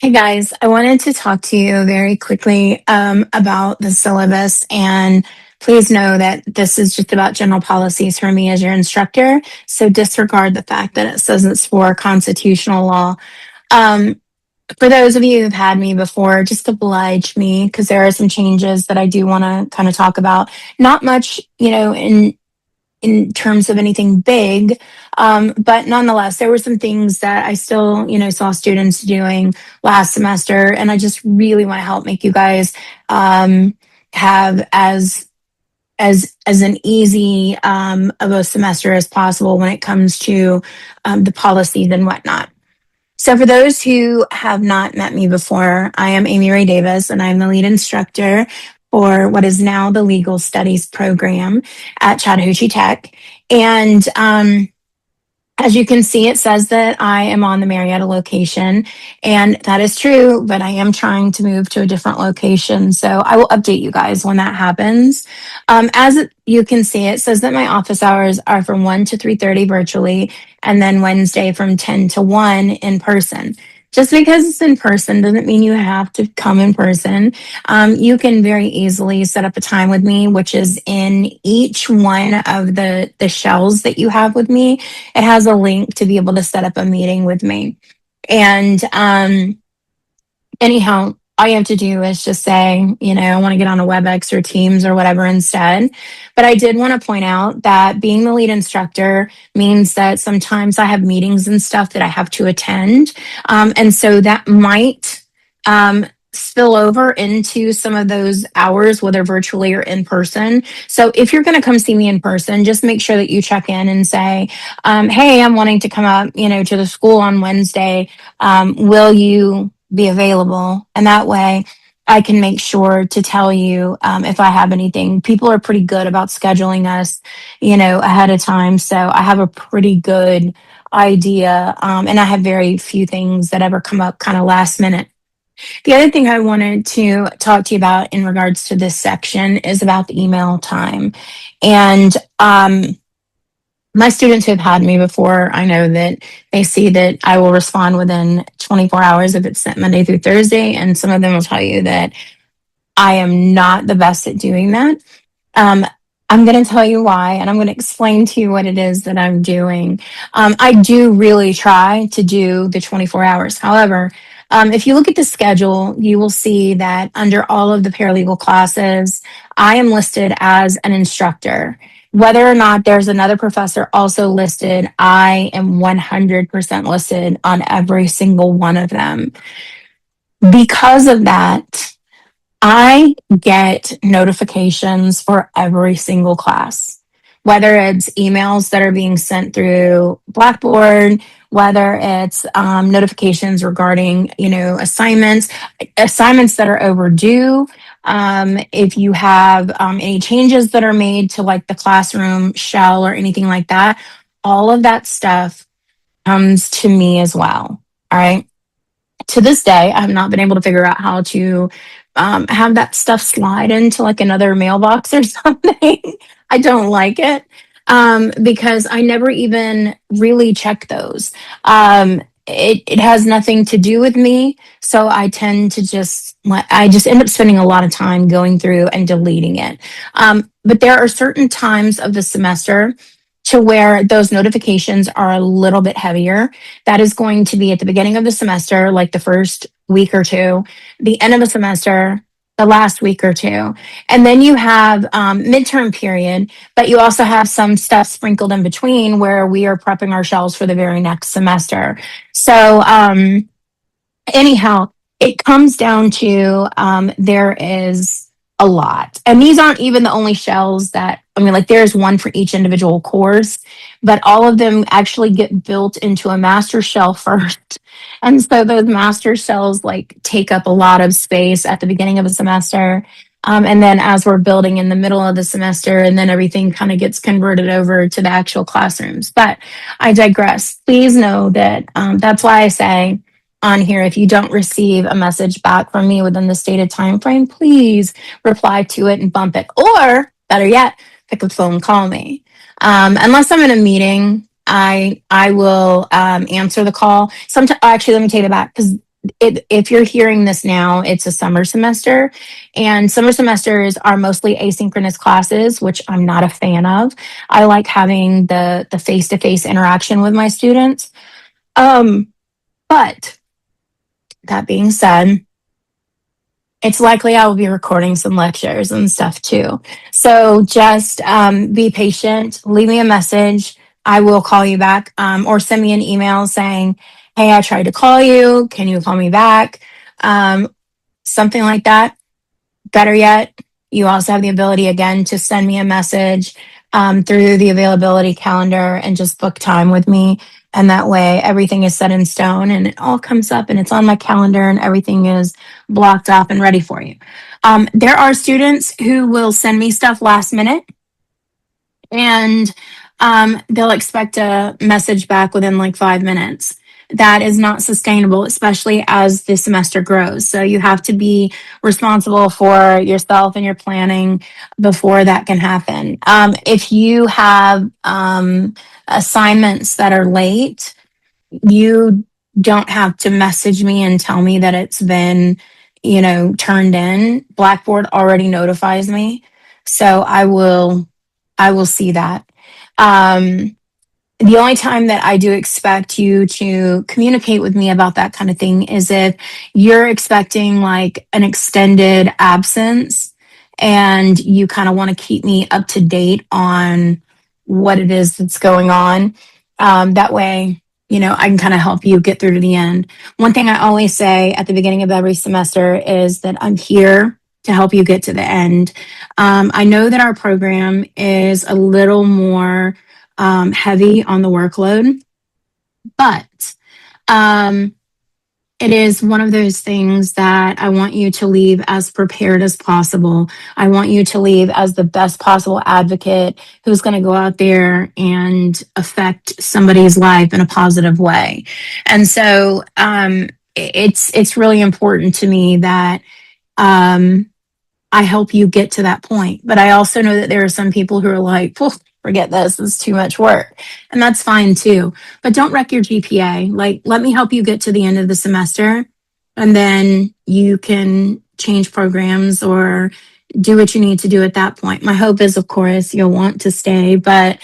Hey guys, I wanted to talk to you very quickly about the syllabus. And please know that this is just about general policies for me as your instructor. So disregard the fact that it says it's for constitutional law. Um, for those of you who've had me before, just oblige me because there are some changes that I do want to kind of talk about. Not much, in terms of anything big. But nonetheless, there were some things that I still, saw students doing last semester. And I just really want to help make you guys have as an easy of a semester as possible when it comes to the policies and whatnot. So, for those who have not met me before, I am Amy Ray Davis, and I'm the lead instructor for what is now the Legal Studies program at Chattahoochee Tech. And as you can see, it says that I am on the Marietta location, and that is true, but I am trying to move to a different location. So I will update you guys when that happens. You can see, it says that my office hours are from 1 to 3:30 virtually, and then Wednesday from 10 to 1 in person. Just because it's in person doesn't mean you have to come in person. You can very easily set up a time with me, which is in each one of the shells that you have with me. It has a link to be able to set up a meeting with me. And anyhow, all you have to do is just say, I want to get on a WebEx or Teams or whatever instead. But I did want to point out that being the lead instructor means that sometimes I have meetings and stuff that I have to attend. And so that might spill over into some of those hours, whether virtually or in person. So if you're going to come see me in person, just make sure that you check in and say, hey, I'm wanting to come up, to the school on Wednesday. Will you be available? And that way I can make sure to tell you if I have anything. People are pretty good about scheduling us, ahead of time. So I have a pretty good idea. And I have very few things that ever come up kind of last minute. The other thing I wanted to talk to you about in regards to this section is about the email time. And my students who have had me before, I know that they see that I will respond within 24 hours if it's sent Monday through Thursday. And some of them will tell you that I am not the best at doing that. Um, I'm going to tell you why, and I'm going to explain to you what it is that I'm doing. I do really try to do the 24 hours. However, if you look at the schedule, you will see that under all of the paralegal classes, I am listed as an instructor. Whether or not there's another professor also listed, I am 100% listed on every single one of them. Because of that, I get notifications for every single class, whether it's emails that are being sent through Blackboard, whether it's notifications regarding, assignments that are overdue. If you have any changes that are made to like the classroom shell or anything like that, all of that stuff comes to me as well. All right. To this day, I have not been able to figure out how to have that stuff slide into like another mailbox or something. I don't like it because I never even really check those. It has nothing to do with me, so I tend to I just end up spending a lot of time going through and deleting it. But there are certain times of the semester to where those notifications are a little bit heavier. That is going to be at the beginning of the semester, like the first week or two, the end of the semester, the last week or two. And then you have midterm period, but you also have some stuff sprinkled in between where we are prepping our shells for the very next semester. So anyhow, it comes down to there is a lot. And these aren't even the only shells that, like there's one for each individual course, but all of them actually get built into a master shell first. And so those master shells like take up a lot of space at the beginning of a semester. And then as we're building in the middle of the semester, and then everything kind of gets converted over to the actual classrooms. But I digress. Please know that that's why I say on here, if you don't receive a message back from me within the stated time frame, please reply to it and bump it. Or better yet, pick up the phone and call me. Unless I'm in a meeting, I will answer the call. Sometimes, actually, let me take it back because if you're hearing this now, it's a summer semester, and summer semesters are mostly asynchronous classes, which I'm not a fan of. I like having the face to face interaction with my students. Um, but that being said, it's likely I will be recording some lectures and stuff too. So just be patient, leave me a message. I will call you back, or send me an email saying, hey, I tried to call you. Can you call me back? Um, Something like that. Better yet, you also have the ability again to send me a message through the availability calendar and just book time with me. And that way, everything is set in stone and it all comes up and it's on my calendar and everything is blocked off and ready for you. There are students who will send me stuff last minute, and they'll expect a message back within like 5 minutes. That is not sustainable, especially as the semester grows. So you have to be responsible for yourself and your planning before that can happen. If you have assignments that are late, you don't have to message me and tell me that it's been, turned in. Blackboard already notifies me. So I will see that. Um, the only time that I do expect you to communicate with me about that kind of thing is if you're expecting like an extended absence and you kind of want to keep me up to date on what it is that's going on. That way, I can kind of help you get through to the end. One thing I always say at the beginning of every semester is that I'm here to help you get to the end. I know that our program is a little more heavy on the workload, but um, it is one of those things that I want you to leave as prepared as possible. I want you to leave as the best possible advocate who's going to go out there and affect somebody's life in a positive way. And so it's really important to me that um, I help you get to that point. But I also know that there are some people who are like, well, forget this, it's too much work. And that's fine too. But don't wreck your GPA. Like, let me help you get to the end of the semester, and then you can change programs or do what you need to do at that point. My hope is, of course, you'll want to stay. But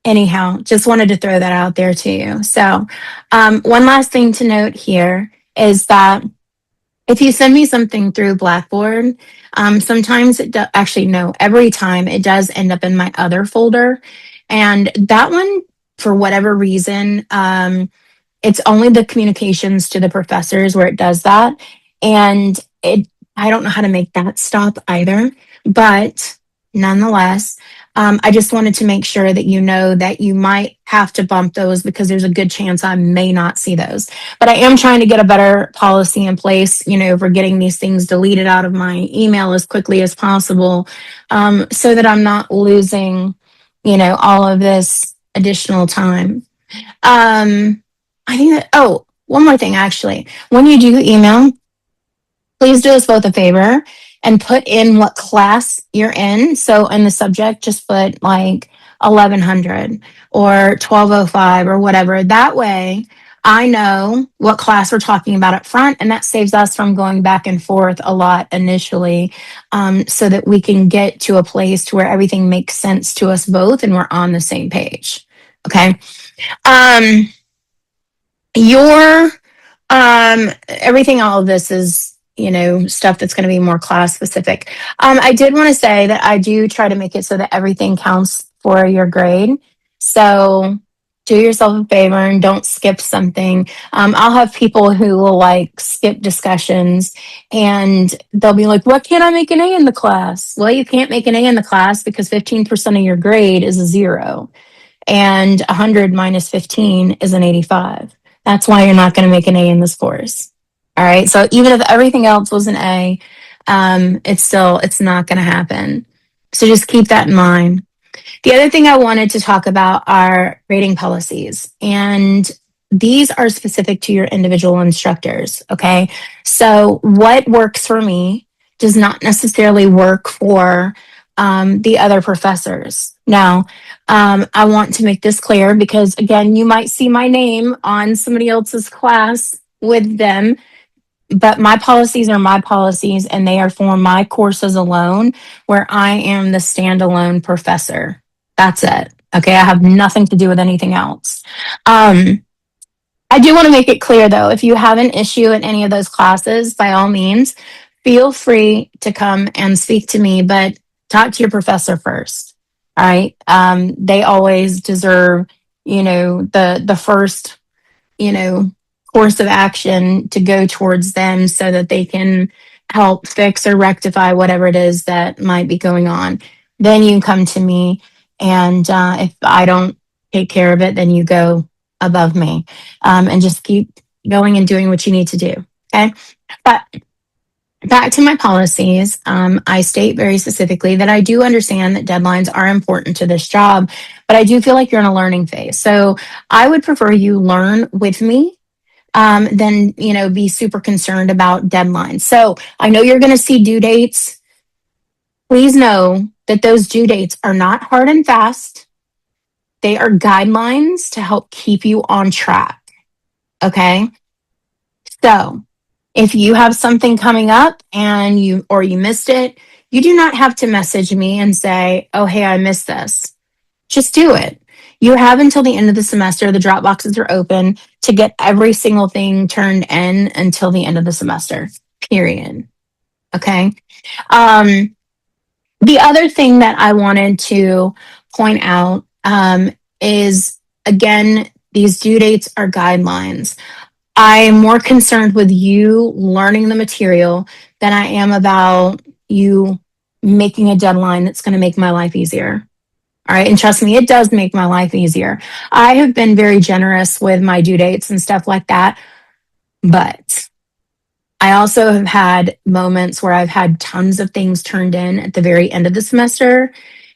anyhow, just wanted to throw that out there to you. So, one last thing to note here is that if you send me something through Blackboard, sometimes actually, no, every time it does end up in my other folder. And that one, for whatever reason, it's only the communications to the professors where it does that. And I don't know how to make that stop either. But nonetheless, I just wanted to make sure that you know that you might have to bump those because there's a good chance I may not see those. But I am trying to get a better policy in place, for getting these things deleted out of my email as quickly as possible, so that I'm not losing, all of this additional time. I think that, oh, one more thing actually. When you do email, please do us both a favor and put in what class you're in. So in the subject, just put like 1100 or 1205 or whatever. That way, I know what class we're talking about up front, and that saves us from going back and forth a lot initially, so that we can get to a place to where everything makes sense to us both and we're on the same page. Okay. Um, your everything, all of this is, stuff that's going to be more class specific. I did want to say that I do try to make it so that everything counts for your grade. So do yourself a favor and don't skip something. I'll have people who will like skip discussions and they'll be like, what can't I make an A in the class? Well, you can't make an A in the class because 15% of your grade is a 0, and 100 minus 15 is an 85. That's why you're not going to make an A in this course. All right. So even if everything else was an A, it's not going to happen. So just keep that in mind. The other thing I wanted to talk about are rating policies, and these are specific to your individual instructors. Okay. So what works for me does not necessarily work for the other professors. Now, I want to make this clear because, again, you might see my name on somebody else's class with them, but my policies are my policies and they are for my courses alone, where I am the standalone professor. That's it. Okay. I have nothing to do with anything else. Um, I do want to make it clear though, if you have an issue in any of those classes, by all means, feel free to come and speak to me, but talk to your professor first. All right. They always deserve, the first, you know, course of action to go towards them so that they can help fix or rectify whatever it is that might be going on. Then you come to me, and if I don't take care of it, then you go above me, and just keep going and doing what you need to do. Okay. But back to my policies, I state very specifically that I do understand that deadlines are important to this job, but I do feel like you're in a learning phase. So I would prefer you learn with me, than be super concerned about deadlines. So I know you're going to see due dates. Please know that those due dates are not hard and fast. They are guidelines to help keep you on track. Okay. So if you have something coming up and you missed it, you do not have to message me and say, "Oh, hey, I missed this." Just do it. You have until the end of the semester. The drop boxes are open to get every single thing turned in until the end of the semester, period. Okay. Um, the other thing that I wanted to point out, is, again, these due dates are guidelines. I'm more concerned with you learning the material than I am about you making a deadline that's going to make my life easier. All right. And trust me, it does make my life easier. I have been very generous with my due dates and stuff like that. But I also have had moments where I've had tons of things turned in at the very end of the semester.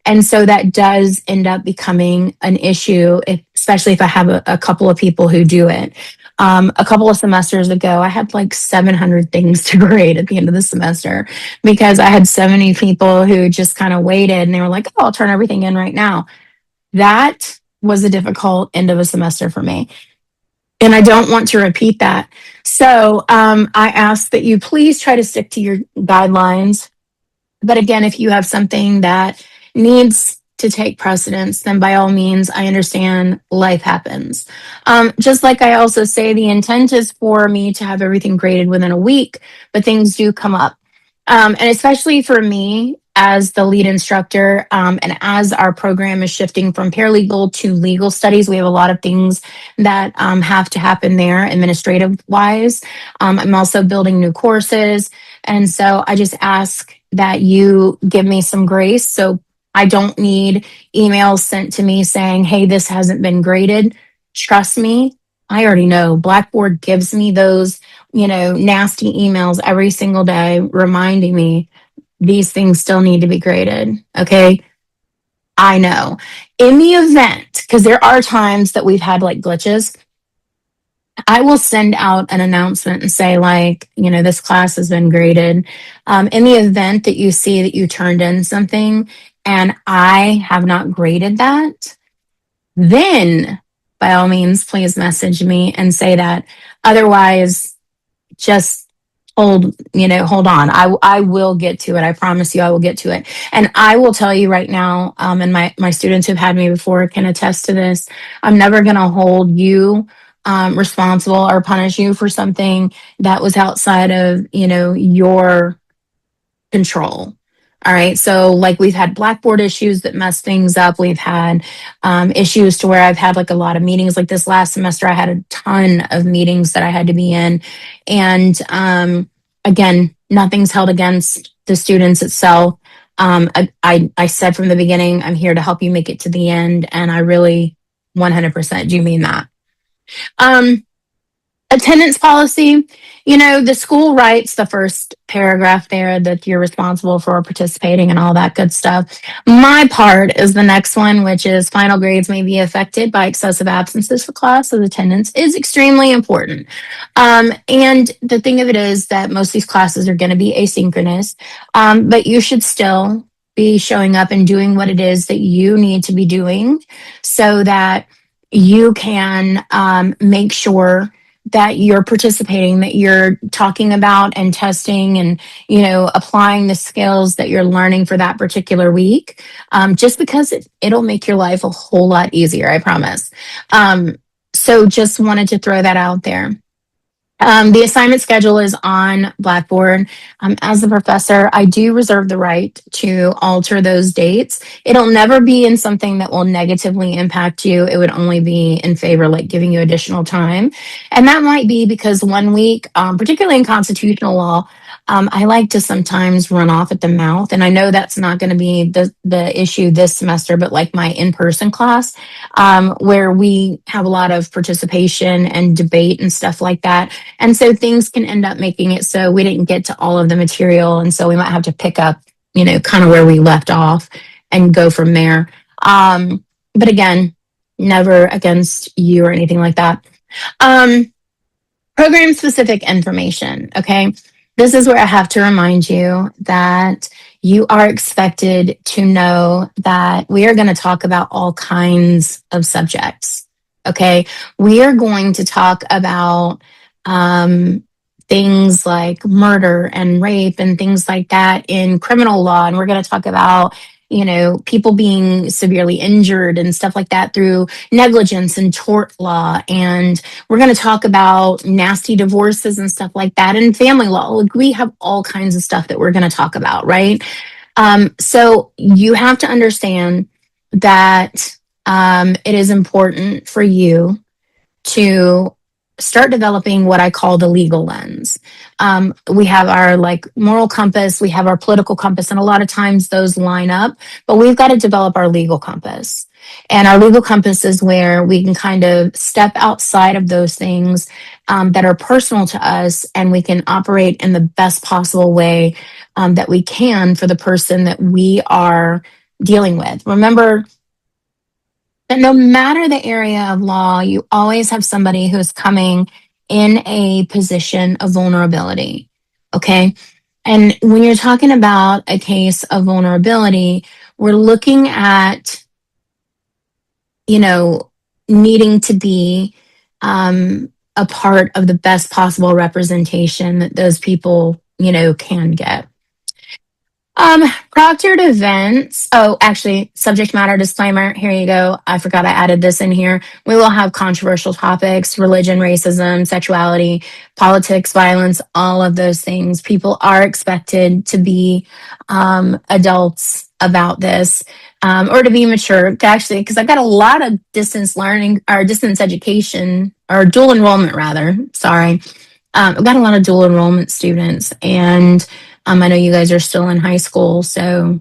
And so that does end up becoming an issue, especially if I have a couple of people who do it. A couple of semesters ago, I had like 700 things to grade at the end of the semester because I had so many people who just kind of waited and they were like, "Oh, I'll turn everything in right now." That was a difficult end of a semester for me. And I don't want to repeat that. So I ask that you please try to stick to your guidelines. But again, if you have something that needs to take precedence, then by all means, I understand life happens. Just like I also say, the intent is for me to have everything graded within a week, but things do come up. And especially for me as the lead instructor, and as our program is shifting from paralegal to legal studies, we have a lot of things that have to happen there administrative wise. I'm also building new courses. And so I just ask that you give me some grace. So I don't need emails sent to me saying, "Hey, this hasn't been graded." Trust me, I already know. Blackboard gives me those, nasty emails every single day reminding me these things still need to be graded. Okay. I know. In the event, because there are times that we've had like glitches, I will send out an announcement and say, like, this class has been graded. In the event that you see that you turned in something and I have not graded that, then by all means, please message me and say that. Otherwise, just hold on. I will get to it. I promise you I will get to it. And I will tell you right now, and my students who've had me before can attest to this, I'm never going to hold you responsible or punish you for something that was outside of, your control. All right. So, like, we've had Blackboard issues that mess things up. We've had issues to where I've had like a lot of meetings. Like this last semester, I had a ton of meetings that I had to be in. And again, nothing's held against the students itself. I said from the beginning, I'm here to help you make it to the end. And I really 100% do mean that. Um, Attendance policy, the school writes the first paragraph there that you're responsible for participating and all that good stuff. My part is the next one, which is final grades may be affected by excessive absences for class, so attendance is extremely important. And the thing of it is that most of these classes are going to be asynchronous, but you should still be showing up and doing what it is that you need to be doing so that you can make sure that you're participating, that you're talking about and testing and, applying the skills that you're learning for that particular week. Just because it'll make your life a whole lot easier, I promise. So just wanted to throw that out there. The assignment schedule is on Blackboard. As the professor, I do reserve the right to alter those dates. It'll never be in something that will negatively impact you. It would only be in favor, like giving you additional time. And that might be because one week, particularly in constitutional law, I like to sometimes run off at the mouth. And I know that's not going to be the issue this semester, but like my in person class, where we have a lot of participation and debate and stuff like that. And so things can end up making it so we didn't get to all of the material. And so we might have to pick up, kind of where we left off and go from there. But again, never against you or anything like that. Program specific information. Okay. This is where I have to remind you that you are expected to know that we are going to talk about all kinds of subjects. Okay. We are going to talk about things like murder and rape and things like that in criminal law. And we're going to talk about, people being severely injured and stuff like that through negligence and tort law. And we're going to talk about nasty divorces and stuff like that in family law. Like we have all kinds of stuff that we're going to talk about, right? So you have to understand that it is important for you to start developing what I call the legal lens. We have our moral compass, we have our political compass, and a lot of times those line up, but we've got to develop our legal compass. And our legal compass is where we can kind of step outside of those things that are personal to us, and we can operate in the best possible way that we can for the person that we are dealing with. Remember, that no matter the area of law, you always have somebody who's coming in a position of vulnerability. Okay. And when you're talking about a case of vulnerability, we're looking at, needing to be a part of the best possible representation that those people, can get. Proctored events. Oh, actually, subject matter disclaimer. Here you go. I forgot I added this in here. We will have controversial topics, religion, racism, sexuality, politics, violence, all of those things. People are expected to be adults about this, or to be mature, actually, because I've got a lot of distance learning or distance education or dual enrollment, rather. Sorry. I've got a lot of dual enrollment students, and I know you guys are still in high school, so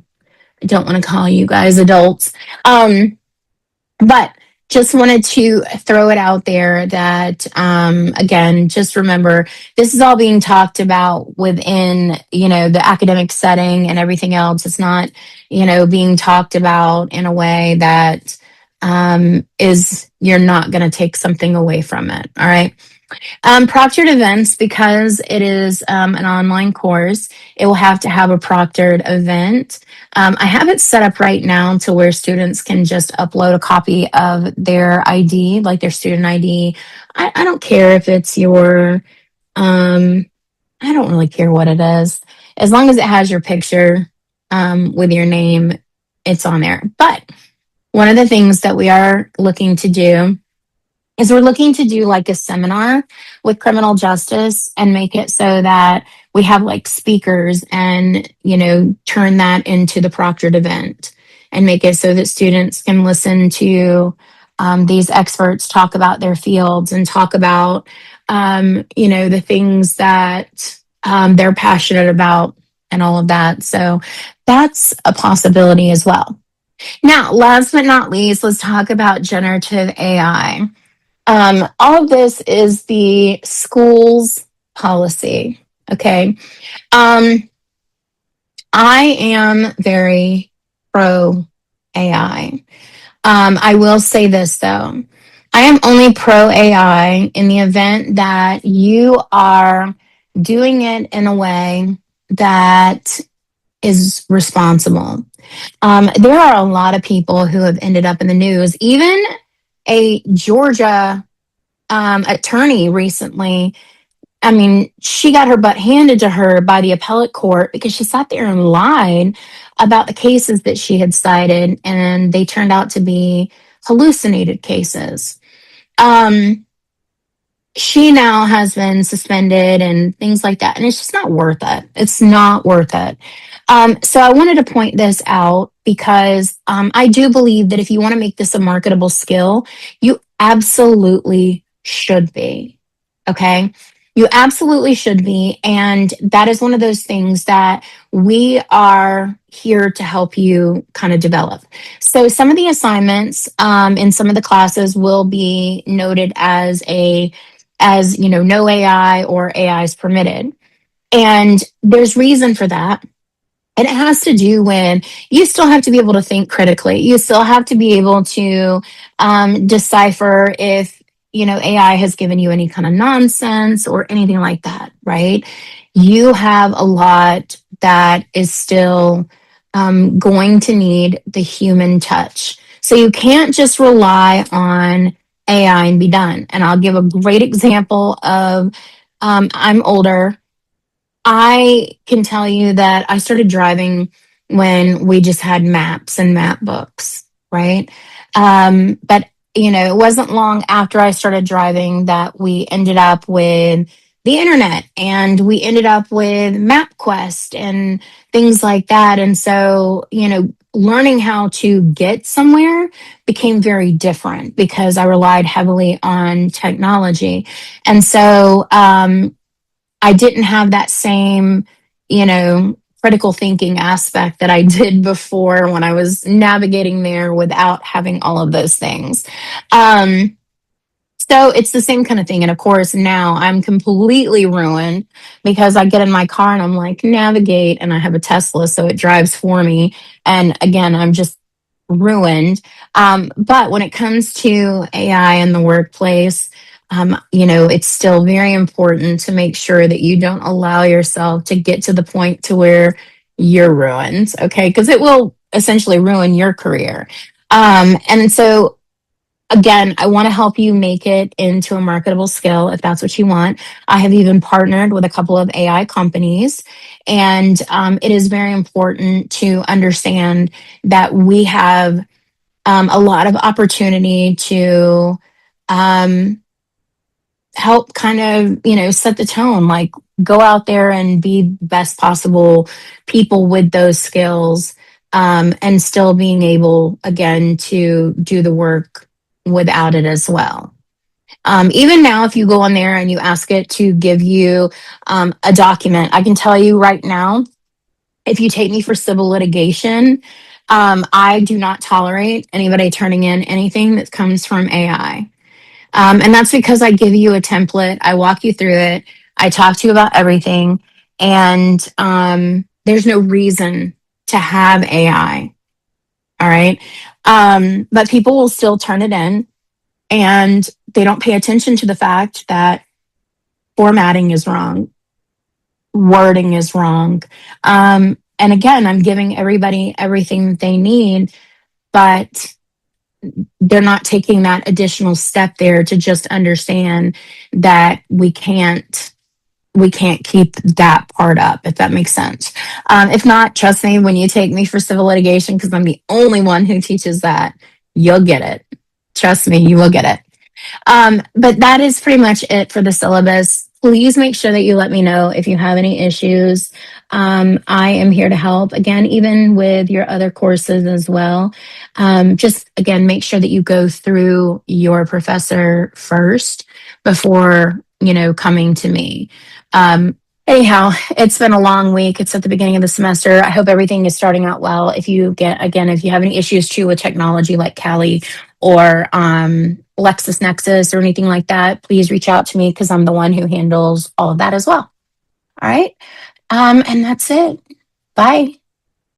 I don't want to call you guys adults. But just wanted to throw it out there that, again, just remember, this is all being talked about within, the academic setting and everything else. It's not, being talked about in a way that is you're not going to take something away from it. All right. Proctored events, because it is an online course, it will have to have a proctored event. I have it set up right now to where students can just upload a copy of their ID, like their student ID. I don't care if it's your, I don't really care what it is. As long as it has your picture with your name, it's on there. But one of the things that we are looking to do is we're looking to do like a seminar with criminal justice and make it so that we have like speakers and, turn that into the proctored event and make it so that students can listen to these experts talk about their fields and talk about, the things that they're passionate about and all of that. So that's a possibility as well. Now, last but not least, let's talk about generative AI. All of this is the school's policy. Okay. I am very pro AI. I will say this though. I am only pro AI in the event that you are doing it in a way that is responsible. There are a lot of people who have ended up in the news, even a Georgia attorney recently. I mean, she got her butt handed to her by the appellate court because she sat there and lied about the cases that she had cited, and they turned out to be hallucinated cases. Um, she now has been suspended and things like that. And it's just not worth it. It's not worth it. So I wanted to point this out because I do believe that if you want to make this a marketable skill, you absolutely should be. Okay. You absolutely should be. And that is one of those things that we are here to help you kind of develop. So some of the assignments in some of the classes will be noted as no AI or AI is permitted. And there's reason for that. And it has to do with you still have to be able to think critically. You still have to be able to decipher if AI has given you any kind of nonsense or anything like that, right? You have a lot that is still going to need the human touch. So you can't just rely on AI and be done. And I'll give a great example of I'm older. I can tell you that I started driving when we just had maps and map books, right? But it wasn't long after I started driving that we ended up with the internet and we ended up with MapQuest and things like that. And so, learning how to get somewhere became very different because I relied heavily on technology. And so, I didn't have that same, critical thinking aspect that I did before when I was navigating there without having all of those things. Um, so it's the same kind of thing. And of course, now I'm completely ruined because I get in my car and I'm like, navigate, and I have a Tesla, so it drives for me. And again, I'm just ruined. But when it comes to AI in the workplace, it's still very important to make sure that you don't allow yourself to get to the point to where you're ruined, okay? Because it will essentially ruin your career. And so again, I want to help you make it into a marketable skill if that's what you want. I have even partnered with a couple of AI companies, and it is very important to understand that we have a lot of opportunity to um, help kind of, set the tone, like go out there and be best possible people with those skills, and still being able, again, to do the work without it as well. Even now, if you go on there and you ask it to give you a document, I can tell you right now, if you take me for civil litigation, I do not tolerate anybody turning in anything that comes from AI. And that's because I give you a template, I walk you through it, I talk to you about everything, and there's no reason to have AI. All right. But people will still turn it in and they don't pay attention to the fact that formatting is wrong, wording is wrong. And again, I'm giving everybody everything that they need, but they're not taking that additional step there to just understand that we can't keep that part up, if that makes sense. If not, trust me, when you take me for civil litigation, because I'm the only one who teaches that, you'll get it. Trust me, you will get it. But that is pretty much it for the syllabus. Please make sure that you let me know if you have any issues. I am here to help, again, even with your other courses as well. Just again, make sure that you go through your professor first before, coming to me. Anyhow, it's been a long week. It's at the beginning of the semester. I hope everything is starting out well. If you have any issues too with technology like Callie or LexisNexis or anything like that, please reach out to me because I'm the one who handles all of that as well. All right. And that's it. Bye.